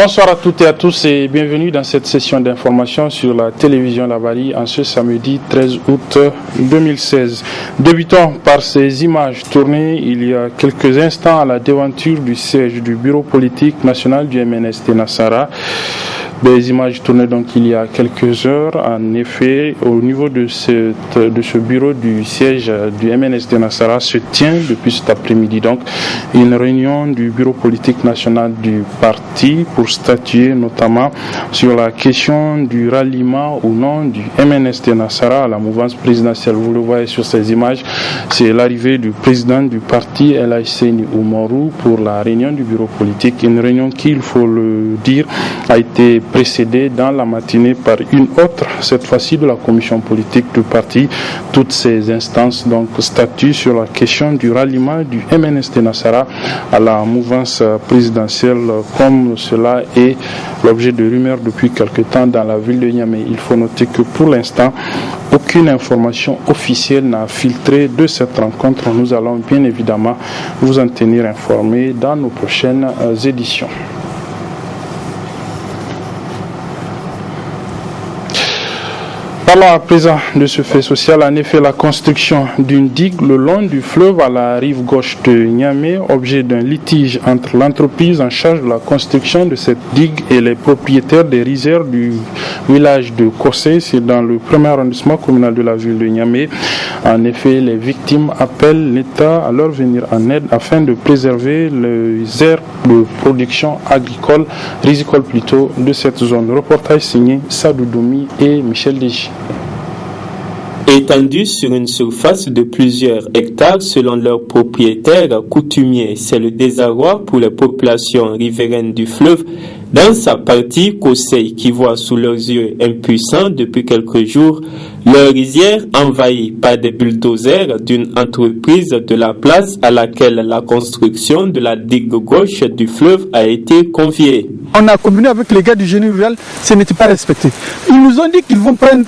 Bonsoir à toutes et à tous et bienvenue dans cette session d'information sur la télévision Labari en ce samedi 13 août 2016. Débutons par ces images tournées il y a quelques instants à la devanture du siège du bureau politique national du MNSD Nassara. Des images tournées donc il y a quelques heures. En effet, au niveau de ce bureau du siège du MNSD Nassara se tient depuis cet après-midi donc une réunion du bureau politique national du parti pour statuer notamment sur la question du ralliement ou non du MNSD Nassara à la mouvance présidentielle. Vous le voyez sur ces images, c'est l'arrivée du président du parti El Haïsseni Oumarou pour la réunion du bureau politique. Une réunion qui, il faut le dire, a été précédée dans la matinée par une autre, cette fois-ci de la commission politique du parti. Toutes ces instances donc statuent sur la question du ralliement du MNSD Nassara à la mouvance présidentielle, comme cela est l'objet de rumeurs depuis quelque temps dans la ville de Niamey. Il faut noter que pour l'instant, aucune information officielle n'a filtré de cette rencontre. Nous allons bien évidemment vous en tenir informés dans nos prochaines éditions. Parlons à présent de ce fait social. En effet, la construction d'une digue le long du fleuve à la rive gauche de Niamey, objet d'un litige entre l'entreprise en charge de la construction de cette digue et les propriétaires des rizières du village de Kossé, c'est dans le premier arrondissement communal de la ville de Niamey. En effet, les victimes appellent l'État à leur venir en aide afin de préserver les aires de production agricole, risicole plutôt, de cette zone. Reportage signé Sadou Doumi et Michel Deji. Étendue sur une surface de plusieurs hectares selon leurs propriétaires coutumiers, c'est le désarroi pour les populations riveraines du fleuve dans sa partie Kossé qui voit sous leurs yeux impuissants depuis quelques jours leur rizière envahie par des bulldozers d'une entreprise de la place à laquelle la construction de la digue gauche du fleuve a été confiée. On a combiné avec les gars du génie rural, ce n'était pas respecté. Ils nous ont dit qu'ils vont prendre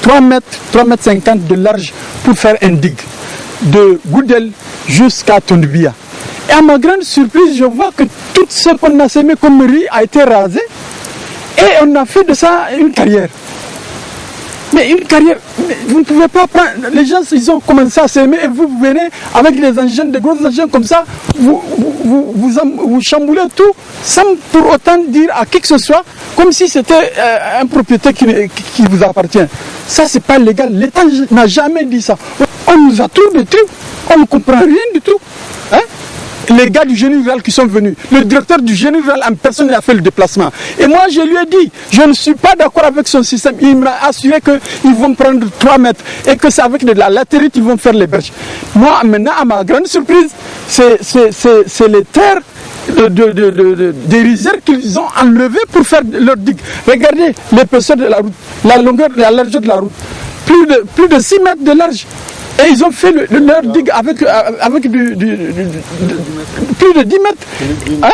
3 mètres 50 de large pour faire un digue de Goudel jusqu'à Tondibia. Et à ma grande surprise, je vois que tout ce qu'on a semé comme riz a été rasé et on a fait de ça une carrière. Mais une carrière, vous ne pouvez pas prendre. Les gens, ils ont commencé à s'aimer et vous venez avec des engins, des gros engins comme ça, vous chamboulez tout sans pour autant dire à qui que ce soit, comme si c'était un propriétaire qui vous appartient. Ça, c'est pas légal. L'État n'a jamais dit ça. On nous a tout détruit. On ne comprend rien du tout. Hein? Les gars du génie rural qui sont venus, le directeur du génie rural en personne a fait le déplacement. Et moi, je lui ai dit, je ne suis pas d'accord avec son système. Il m'a assuré qu'ils vont prendre 3 mètres et que c'est avec de la latérite qu'ils vont faire les berges. Moi, maintenant, à ma grande surprise, c'est les terres des rizières qu'ils ont enlevées pour faire leur digue. Regardez l'épaisseur de la route, la longueur, la largeur de la route. Plus de 6 mètres de large. Et ils ont fait leur digue avec plus de 10 mètres. Hein?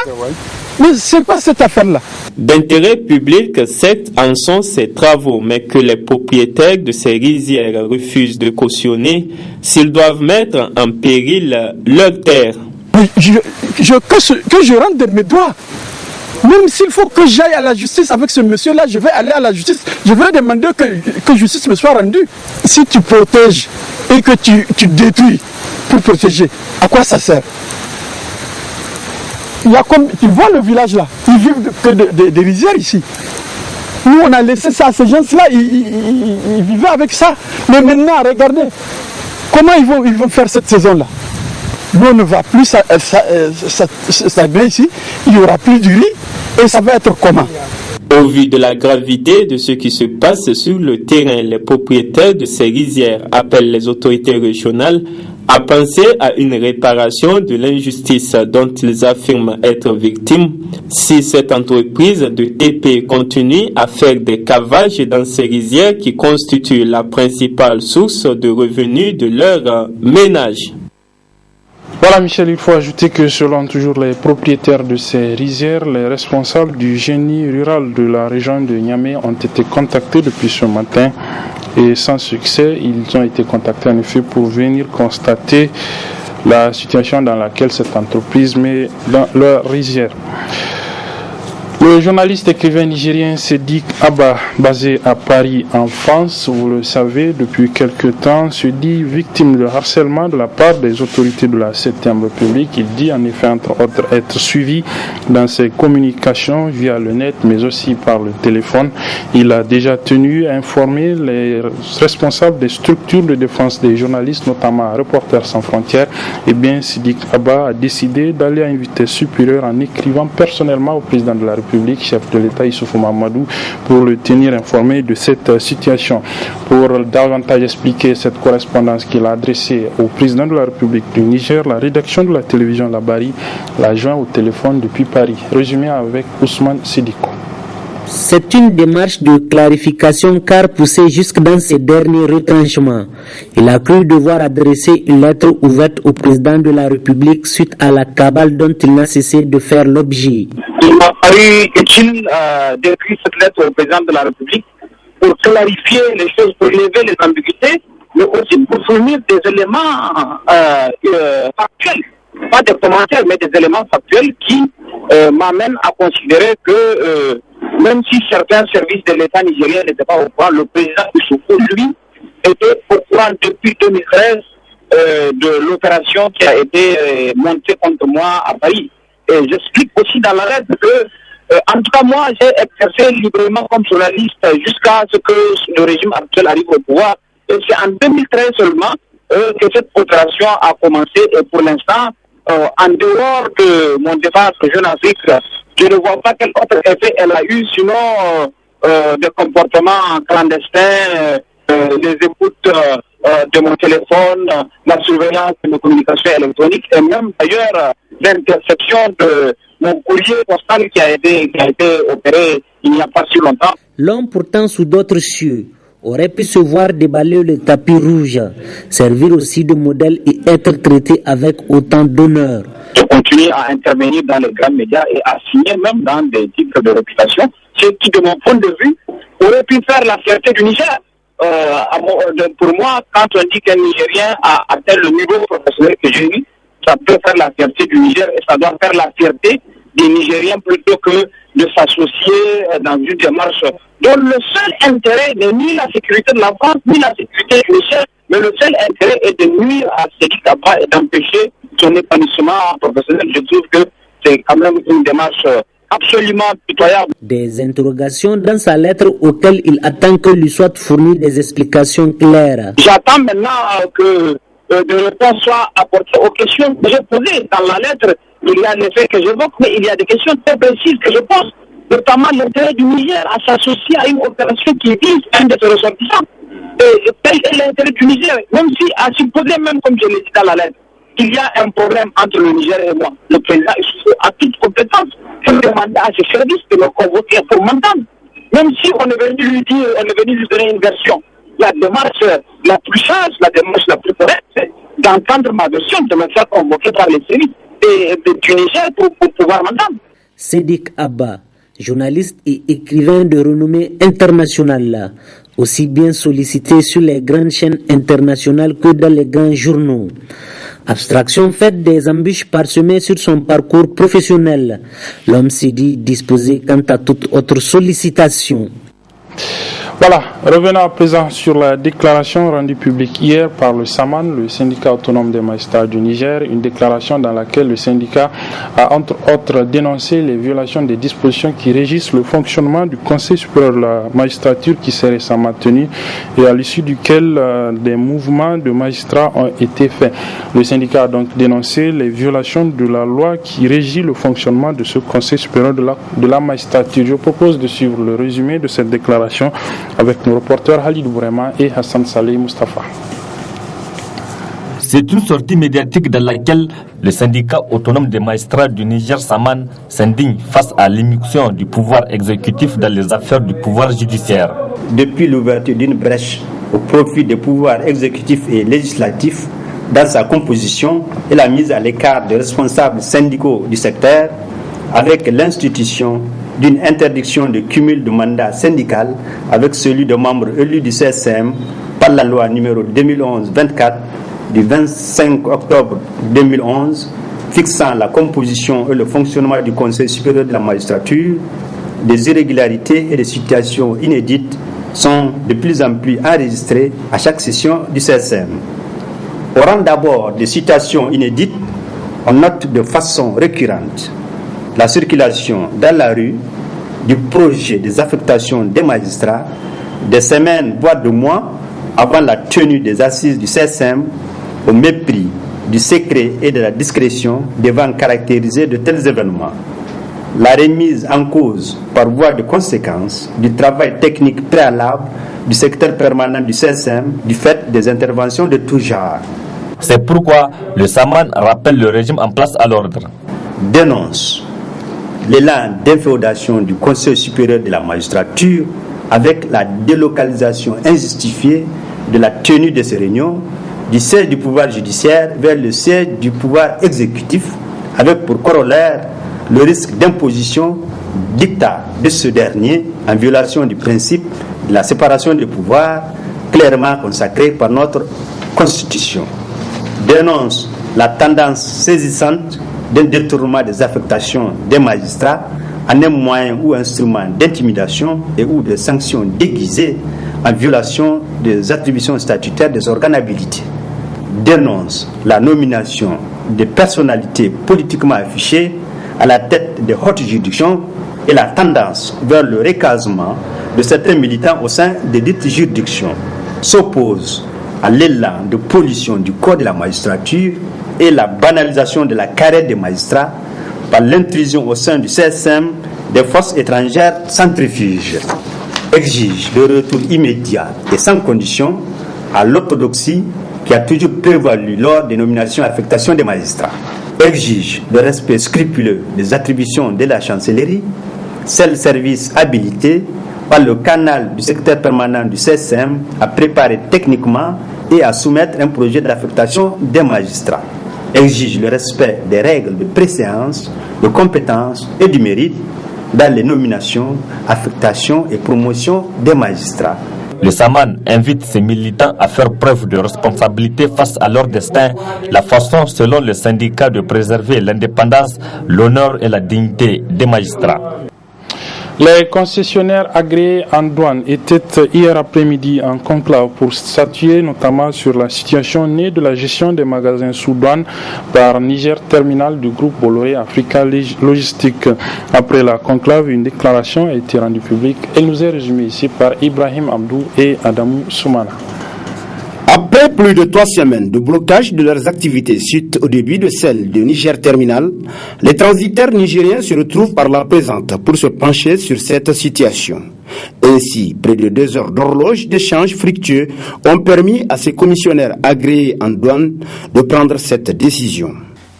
Mais c'est quoi cette affaire-là? D'intérêt public, certes, en sont ces travaux, mais que les propriétaires de ces rizières refusent de cautionner s'ils doivent mettre en péril leur terre. Que je rentre de mes doigts. Même s'il faut que j'aille à la justice avec ce monsieur-là, je vais aller à la justice. Je vais demander que justice me soit rendue. Si tu protèges et que tu détruis pour protéger, à quoi ça sert? Il y a comme, tu vois le village là, ils vivent que des rizières ici. Nous on a laissé ça à ces gens-là, ils vivaient avec ça. Mais maintenant, regardez, comment ils vont faire cette saison-là? L'eau ne va plus s'agréer ici, il n'y aura plus du riz, et ça va être comment? Au vu de la gravité de ce qui se passe sur le terrain, les propriétaires de ces rizières appellent les autorités régionales à penser à une réparation de l'injustice dont ils affirment être victimes si cette entreprise de TP continue à faire des cavages dans ces rizières qui constituent la principale source de revenus de leur ménage. Voilà Michel, il faut ajouter que selon toujours les propriétaires de ces rizières, les responsables du génie rural de la région de Niamey ont été contactés depuis ce matin et sans succès. Ils ont été contactés en effet pour venir constater la situation dans laquelle cette entreprise met dans leur rizière. Le journaliste écrivain nigérien Sedik Abba, basé à Paris en France, vous le savez, depuis quelque temps, se dit victime de harcèlement de la part des autorités de la 7e République. Il dit en effet entre autres être suivi dans ses communications via le net mais aussi par le téléphone. Il a déjà tenu à informer les responsables des structures de défense des journalistes, notamment Reporters sans frontières. Et bien Sedik Abba a décidé d'aller à une vitesse supérieure en écrivant personnellement au président de la République, chef de l'État Issoufou Mahamadou, pour le tenir informé de cette situation. Pour davantage expliquer cette correspondance qu'il a adressée au président de la République du Niger, la rédaction de la télévision Labari l'a joint au téléphone depuis Paris. Résumé avec Ousmane Sidiko. C'est une démarche de clarification car poussé jusque dans ses derniers retranchements. Il a cru devoir adresser une lettre ouverte au président de la République suite à la cabale dont il n'a cessé de faire l'objet. Il m'a paru utile d'écrire cette lettre au président de la République pour clarifier les choses, pour lever les ambiguïtés, mais aussi pour fournir des éléments factuels, pas des commentaires, mais des éléments factuels qui m'amènent à considérer que même si certains services de l'État nigérien n'étaient pas au courant, le président Issoufou, lui, était au courant depuis 2013 de l'opération qui a été montée contre moi à Paris. Et j'explique aussi dans la lettre que, en tout cas, moi, j'ai exercé librement comme journaliste jusqu'à ce que le régime actuel arrive au pouvoir. Et c'est en 2013 seulement que cette opération a commencé. Et pour l'instant, en dehors de mon départ de Jeune Afrique, je ne vois pas quel autre effet elle a eu, sinon des comportements clandestins, les écoutes de mon téléphone, la surveillance de mes communications électroniques et même d'ailleurs l'interception de mon courrier postal qui a été opéré il n'y a pas si longtemps. L'homme pourtant sous d'autres cieux aurait pu se voir déballer le tapis rouge, servir aussi de modèle et être traité avec autant d'honneur. Je continue à intervenir dans les grands médias et à signer même dans des titres de réputation, ce qui, de mon point de vue, aurait pu faire la fierté du Niger. Pour moi, quand on dit qu'un Nigérien a atteint le niveau professionnel que j'ai eu, ça peut faire la fierté du Niger et ça doit faire la fierté des Nigériens plutôt que de s'associer dans une démarche dont le seul intérêt n'est ni la sécurité de la France, ni la sécurité du Niger, mais le seul intérêt est de nuire à Sedik Abba et d'empêcher son épanouissement professionnel. Je trouve que c'est quand même une démarche absolument pitoyable. Des interrogations dans sa lettre auxquelles il attend que lui soient fournies des explications claires. J'attends maintenant que des réponses soient apportées aux questions que j'ai posées dans la lettre. Il y a les faits que j'évoque, mais il y a des questions très précises que je pose, notamment l'intérêt du Niger à s'associer à une opération qui vise un de ses ressortissants. Quel est l'intérêt du Niger? Même si, à supposer, même comme je l'ai dit dans la lettre, qu'il y a un problème entre le Niger et moi, le président a toute compétence pour demander à ses services de me convoquer pour m'entendre. Même si on est venu lui dire, on est venu lui donner une version. La démarche la plus sage, la démarche la plus correcte, c'est d'entendre ma version, de me faire convoquer par les services du Niger pour pouvoir m'entendre. Sedik Abba, journaliste et écrivain de renommée internationale, aussi bien sollicité sur les grandes chaînes internationales que dans les grands journaux. Abstraction faite des embûches parsemées sur son parcours professionnel, l'homme s'est dit disposé quant à toute autre sollicitation. Voilà, revenons à présent sur la déclaration rendue publique hier par le SAMAN, le syndicat autonome des magistrats du Niger, une déclaration dans laquelle le syndicat a entre autres dénoncé les violations des dispositions qui régissent le fonctionnement du Conseil supérieur de la magistrature qui s'est récemment tenu et à l'issue duquel des mouvements de magistrats ont été faits. Le syndicat a donc dénoncé les violations de la loi qui régit le fonctionnement de ce Conseil supérieur de la magistrature. Je propose de suivre le résumé de cette déclaration avec nos reporters Halid Bourema et Hassan Saleh Mustafa. C'est une sortie médiatique dans laquelle le syndicat autonome des magistrats du Niger Saman s'indigne face à l'immixtion du pouvoir exécutif dans les affaires du pouvoir judiciaire. Depuis l'ouverture d'une brèche au profit des pouvoirs exécutifs et législatifs dans sa composition et la mise à l'écart des responsables syndicaux du secteur, avec l'institution d'une interdiction de cumul de mandat syndical avec celui de membres élus du CSM par la loi numéro 2011-24 du 25 octobre 2011 fixant la composition et le fonctionnement du Conseil supérieur de la magistrature, des irrégularités et des situations inédites sont de plus en plus enregistrées à chaque session du CSM. Au rang d'abord des situations inédites, on note de façon récurrente la circulation dans la rue du projet des affectations des magistrats des semaines, voire de mois, avant la tenue des assises du CSM, au mépris du secret et de la discrétion devant caractériser de tels événements. La remise en cause, par voie de conséquence, du travail technique préalable du secrétaire permanent du CSM du fait des interventions de tout genre. C'est pourquoi le SAMAN rappelle le régime en place à l'ordre. Dénonce l'élan d'inféodation du Conseil supérieur de la magistrature avec la délocalisation injustifiée de la tenue de ces réunions du siège du pouvoir judiciaire vers le siège du pouvoir exécutif, avec pour corollaire le risque d'imposition dictat de ce dernier en violation du principe de la séparation des pouvoirs clairement consacré par notre Constitution. Dénonce la tendance saisissante d'un détournement des affectations des magistrats en un moyen ou instrument d'intimidation et ou de sanctions déguisées en violation des attributions statutaires des organes habilités. Dénonce la nomination de personnalités politiquement affichées à la tête des hautes juridictions et la tendance vers le recasement de certains militants au sein des dites juridictions. S'oppose à l'élan de pollution du corps de la magistrature et la banalisation de la carrière des magistrats par l'intrusion au sein du CSM des forces étrangères centrifuges. Exige le retour immédiat et sans condition à l'orthodoxie qui a toujours prévalu lors des nominations et affectations des magistrats. Exige le respect scrupuleux des attributions de la chancellerie, celles services habilités par le canal du secrétaire permanent du CSM à préparer techniquement et à soumettre un projet d'affectation des magistrats. Exige le respect des règles de préséance, de compétence et du mérite dans les nominations, affectations et promotions des magistrats. Le SAMAN invite ses militants à faire preuve de responsabilité face à leur destin, la façon selon le syndicat de préserver l'indépendance, l'honneur et la dignité des magistrats. Les concessionnaires agréés en douane étaient hier après-midi en conclave pour statuer notamment sur la situation née de la gestion des magasins sous douane par Niger Terminal du groupe Bolloré Africa Logistique. Après la conclave, une déclaration a été rendue publique. Elle nous est résumée ici par Ibrahim Abdou et Adamou Soumana. Après plus de 3 semaines de blocage de leurs activités suite au début de celle de Niger Terminal, les transitaires nigériens se retrouvent par la présente pour se pencher sur cette situation. Ainsi, près de 2 heures d'horloge d'échanges fructueux ont permis à ces commissionnaires agréés en douane de prendre cette décision.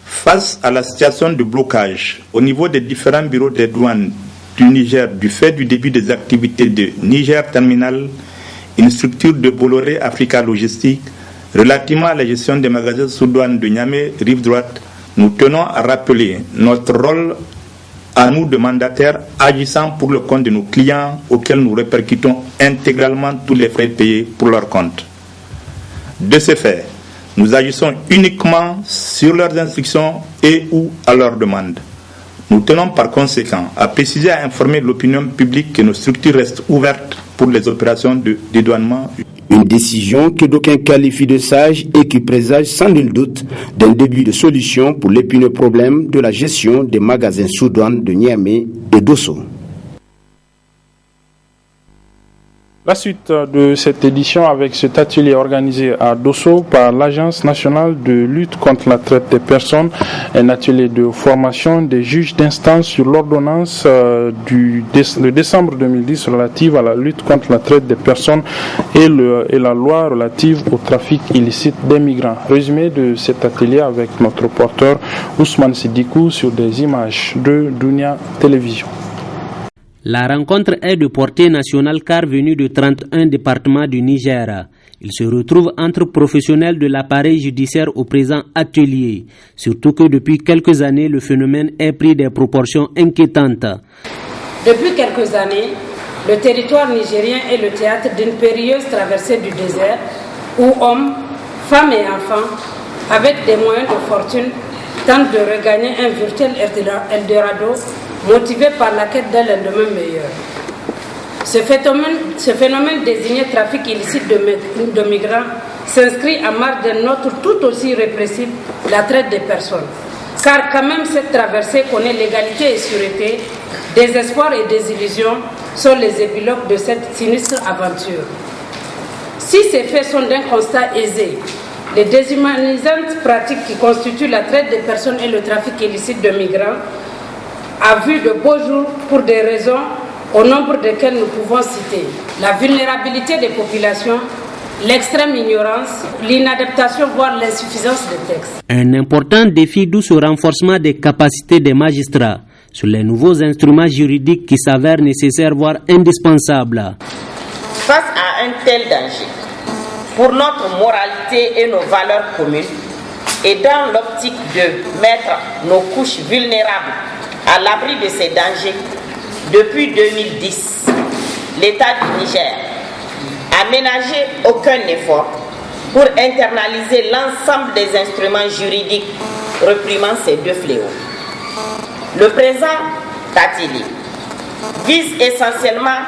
Face à la situation de blocage au niveau des différents bureaux des douanes du Niger du fait du début des activités de Niger Terminal, une structure de Bolloré Africa Logistique, relativement à la gestion des magasins sous douane de Niamey, rive droite, nous tenons à rappeler notre rôle à nous de mandataires agissant pour le compte de nos clients auxquels nous répercutons intégralement tous les frais payés pour leur compte. De ce fait, nous agissons uniquement sur leurs instructions et ou à leur demande. Nous tenons par conséquent à préciser et à informer l'opinion publique que nos structures restent ouvertes pour les opérations de dédouanement. Une décision que d'aucuns qualifient de sage et qui présage sans nul doute d'un début de solution pour l'épineux problème de la gestion des magasins sous douane de Niamey et d'Osso. La suite de cette édition avec cet atelier organisé à Dosso par l'Agence nationale de lutte contre la traite des personnes, un atelier de formation des juges d'instance sur l'ordonnance de décembre 2010 relative à la lutte contre la traite des personnes et la loi relative au trafic illicite des migrants. Résumé de cet atelier avec notre reporter Ousmane Sidikou sur des images de Dunia Télévision. La rencontre est de portée nationale car venue de 31 départements du Niger. Il se retrouve entre professionnels de l'appareil judiciaire au présent atelier. Surtout que depuis quelques années, le phénomène est pris des proportions inquiétantes. Depuis quelques années, le territoire nigérien est le théâtre d'une périlleuse traversée du désert où hommes, femmes et enfants, avec des moyens de fortune, tentent de regagner un virtuel Eldorado motivés par la quête d'un lendemain meilleur. Ce phénomène désigné trafic illicite de migrants s'inscrit en marge d'un autre tout aussi répressif, la traite des personnes. Car quand même cette traversée connaît l'égalité et sûreté, désespoir et désillusion sont les épilogues de cette sinistre aventure. Si ces faits sont d'un constat aisé, les déshumanisantes pratiques qui constituent la traite des personnes et le trafic illicite de migrants a vu de beaux jours pour des raisons au nombre desquelles nous pouvons citer la vulnérabilité des populations, l'extrême ignorance, l'inadaptation voire l'insuffisance des textes. Un important défi d'où ce renforcement des capacités des magistrats sur les nouveaux instruments juridiques qui s'avèrent nécessaires voire indispensables. Face à un tel danger, pour notre moralité et nos valeurs communes, et dans l'optique de mettre nos couches vulnérables à l'abri de ces dangers, depuis 2010, l'État du Niger a ménagé aucun effort pour internaliser l'ensemble des instruments juridiques réprimant ces deux fléaux. Le présent atelier vise essentiellement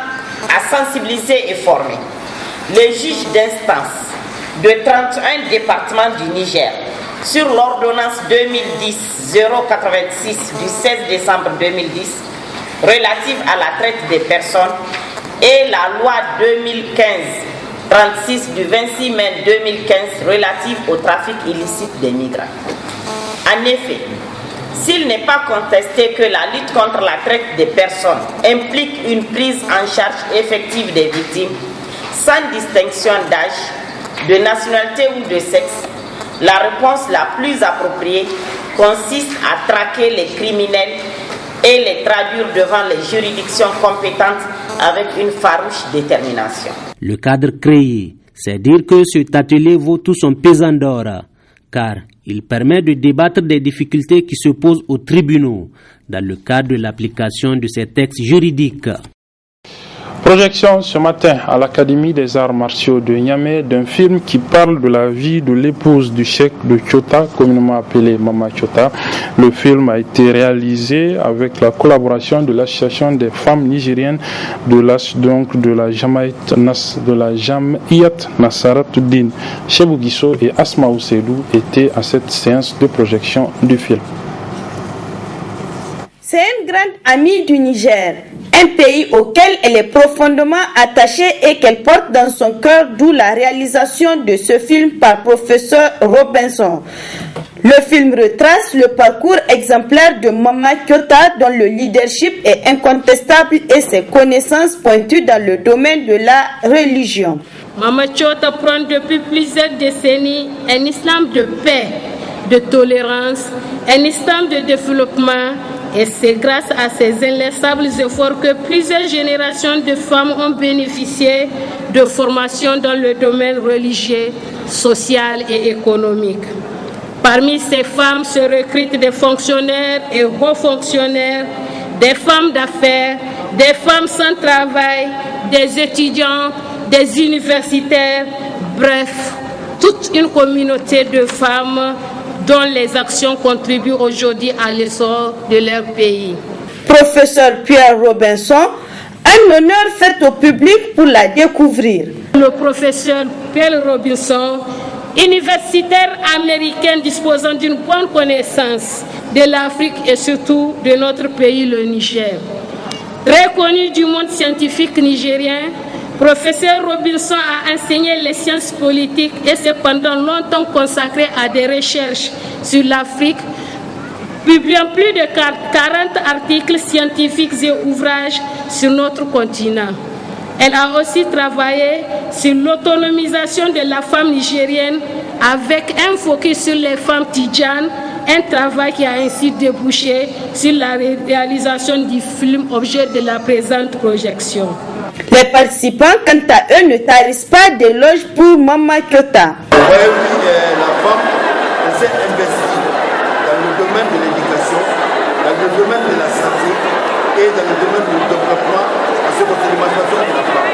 à sensibiliser et former les juges d'instance de 31 départements du Niger sur l'ordonnance 2010-086 du 16 décembre 2010 relative à la traite des personnes et la loi 2015-36 du 26 mai 2015 relative au trafic illicite des migrants. En effet, s'il n'est pas contesté que la lutte contre la traite des personnes implique une prise en charge effective des victimes, sans distinction d'âge, de nationalité ou de sexe, la réponse la plus appropriée consiste à traquer les criminels et les traduire devant les juridictions compétentes avec une farouche détermination. Le cadre créé, c'est dire que cet atelier vaut tout son pesant d'or, car il permet de débattre des difficultés qui se posent aux tribunaux dans le cadre de l'application de ces textes juridiques. Projection ce matin à l'Académie des arts martiaux de Niamey d'un film qui parle de la vie de l'épouse du cheikh de Chota, communément appelé Mama Chota. Le film a été réalisé avec la collaboration de l'association des femmes nigériennes de la Jamaïat Nasaratuddin. Chebou Guisso et Asma Ousedou étaient à cette séance de projection du film. C'est une grande amie du Niger, un pays auquel elle est profondément attachée et qu'elle porte dans son cœur, d'où la réalisation de ce film par professeur Robinson. Le film retrace le parcours exemplaire de Mama Chota dont le leadership est incontestable et ses connaissances pointues dans le domaine de la religion. Mama Chota prône depuis plusieurs décennies un islam de paix, de tolérance, un islam de développement. Et c'est grâce à ces inlaissables efforts que plusieurs générations de femmes ont bénéficié de formations dans le domaine religieux, social et économique. Parmi ces femmes se recrutent des fonctionnaires et hauts fonctionnaires, des femmes d'affaires, des femmes sans travail, des étudiants, des universitaires, bref, toute une communauté de femmes dont les actions contribuent aujourd'hui à l'essor de leur pays. Professeur Pierre Robinson, un honneur fait au public pour la découvrir. Le professeur Pierre Robinson, universitaire américain disposant d'une bonne connaissance de l'Afrique et surtout de notre pays, le Niger. Reconnu du monde scientifique nigérien, professeur Robinson a enseigné les sciences politiques et s'est pendant longtemps consacré à des recherches sur l'Afrique, publiant plus de 40 articles scientifiques et ouvrages sur notre continent. Elle a aussi travaillé sur l'autonomisation de la femme nigérienne avec un focus sur les femmes tidjanes, un travail qui a ainsi débouché sur la réalisation du film objet de la présente projection. Les participants, quant à eux, ne tarissent pas d'éloges pour Mama Chota. La femme s'est investie dans le domaine de l'éducation, dans le domaine de la santé et dans le domaine du développement en ce qui concerne l'émancipation de la femme.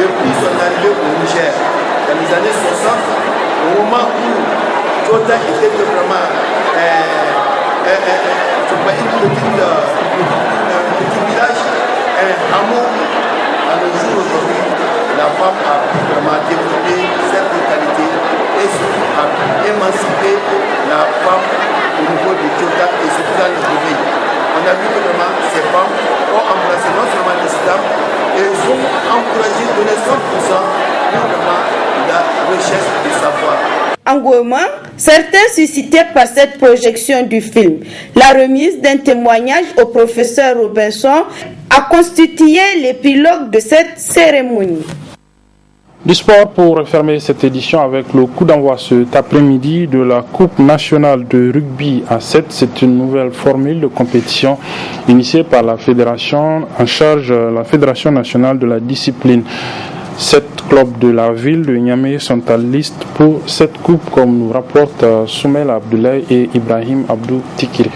Depuis son arrivée au Niger, dans les années 60, au moment où Chota était vraiment hameau, à le jour aujourd'hui, la femme a pu vraiment développer certaines qualités et surtout a pu émanciper la femme au niveau du Kyoto et surtout dans le pays. On a vu que vraiment ces femmes ont embrassé non seulement l'islam, et ils ont encouragé de les 100% pour vraiment la recherche du savoir. Engouement, certains suscités par cette projection du film. La remise d'un témoignage au professeur Robinson a constitué l'épilogue de cette cérémonie. Du sport pour refermer cette édition avec le coup d'envoi cet après-midi de la Coupe nationale de rugby à 7. C'est une nouvelle formule de compétition initiée par la fédération en charge, la Fédération nationale de la discipline. 7 clubs de la ville de Niamey sont à liste pour cette coupe, comme nous rapportent Soumel Abdoulaye et Ibrahim Abdou Tikiri.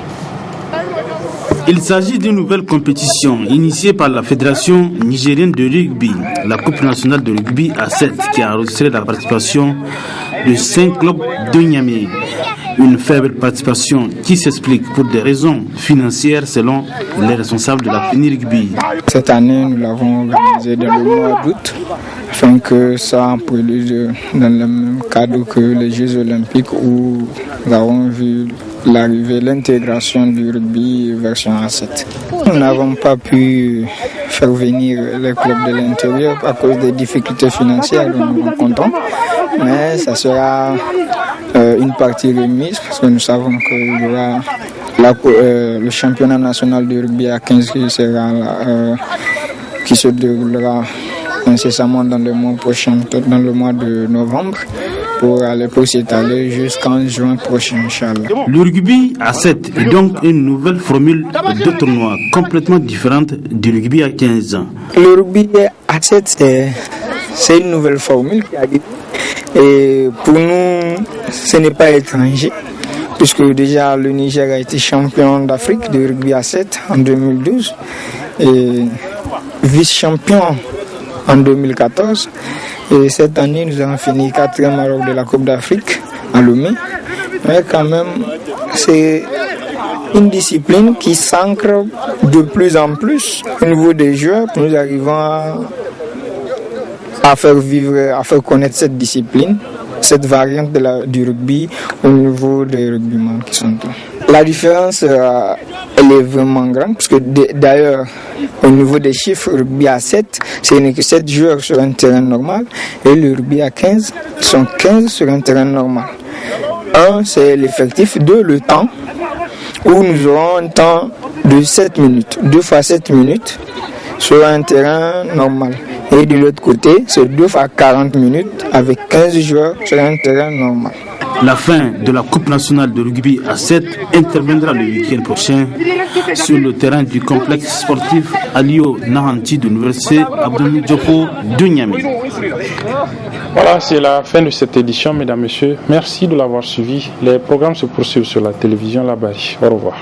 Il s'agit d'une nouvelle compétition initiée par la Fédération nigérienne de rugby, la Coupe nationale de rugby à 7, qui a enregistré la participation de 5 clubs de Niamey. Une faible participation qui s'explique pour des raisons financières selon les responsables de la FENI Rugby. Cette année, nous l'avons organisé dans le mois d'août, afin que ça produise dans le même cadre que les Jeux Olympiques où nous avons vu l'arrivée, l'intégration du rugby version A7. Nous n'avons pas pu faire venir les clubs de l'intérieur à cause des difficultés financières que nous rencontrons, mais ça sera une partie remise parce que nous savons qu'il y aura le championnat national de rugby à 15 qui se déroulera incessamment dans le mois prochain, dans le mois de novembre, pour s'étaler jusqu'en juin prochain, Inch'Allah. Le rugby à 7 est donc une nouvelle formule de tournoi complètement différente du rugby à 15 ans. Le rugby à 7, c'est une nouvelle formule qui arrive. Et pour nous, ce n'est pas étranger, puisque déjà le Niger a été champion d'Afrique de rugby à 7 en 2012 et vice-champion en 2014. Et cette année, nous avons fini 4e alors de la Coupe d'Afrique à Lomé. Mais quand même, c'est une discipline qui s'ancre de plus en plus au niveau des joueurs. Nous arrivons à faire vivre, à faire connaître cette discipline, cette variante du rugby au niveau des rugbymen qui sont là. La différence, elle est vraiment grande, parce que d'ailleurs, au niveau des chiffres, le rugby à 7, ce n'est que 7 joueurs sur un terrain normal, et le rugby à 15 sont 15 sur un terrain normal. 1, c'est l'effectif. 2, le temps, où nous aurons un temps de 7 minutes, 2 fois 7 minutes sur un terrain normal. Et de l'autre côté, c'est 2 fois 40 minutes avec 15 joueurs sur un terrain normal. La fin de la Coupe nationale de rugby à 7 interviendra le week-end prochain sur le terrain du complexe sportif Alio Nahanti de l'université Abdoulaye Diofo de Niamey. Voilà, c'est la fin de cette édition, mesdames, messieurs. Merci de l'avoir suivi. Les programmes se poursuivent sur la télévision Labari. Au revoir.